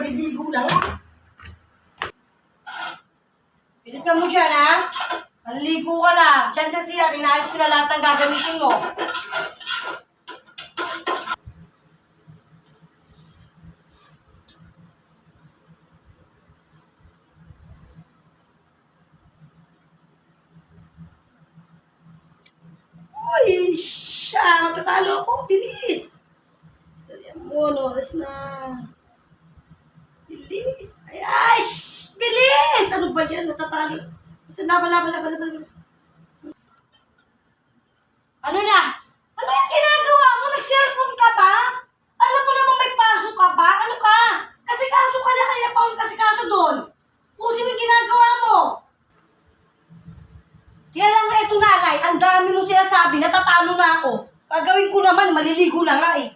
maliligo lang. Bilisan mo dyan, ha? Maliligo ka lang. Diyan sa siya, inaayos ko na lahat ng gagamitin mo. Uy, siya, matatalo ako. Bilis. Dalihan mo, oras na. Bilis. Ay, bilis! Ano ba yan? Natatalo. Basta laban. Ano na? Ano yung ginagawa mo? Nag-cellphone ka ba? Alam mo naman may pasok ka ba? Ano ka? Kasi kaso ka na kaya pa kasi kaso doon. Pusin mo yung ginagawa mo. Kaya lang na ito nanay, ang dami mong sinasabi, natatalo na ako. Pagawin ko naman, maliligo na nga eh.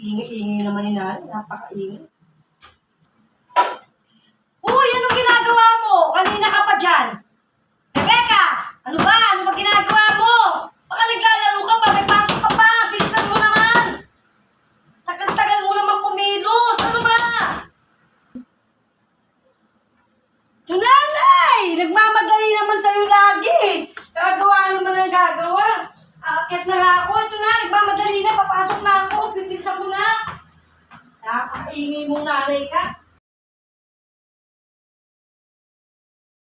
Ingay-ingay naman ni nanay, napaka-ingay.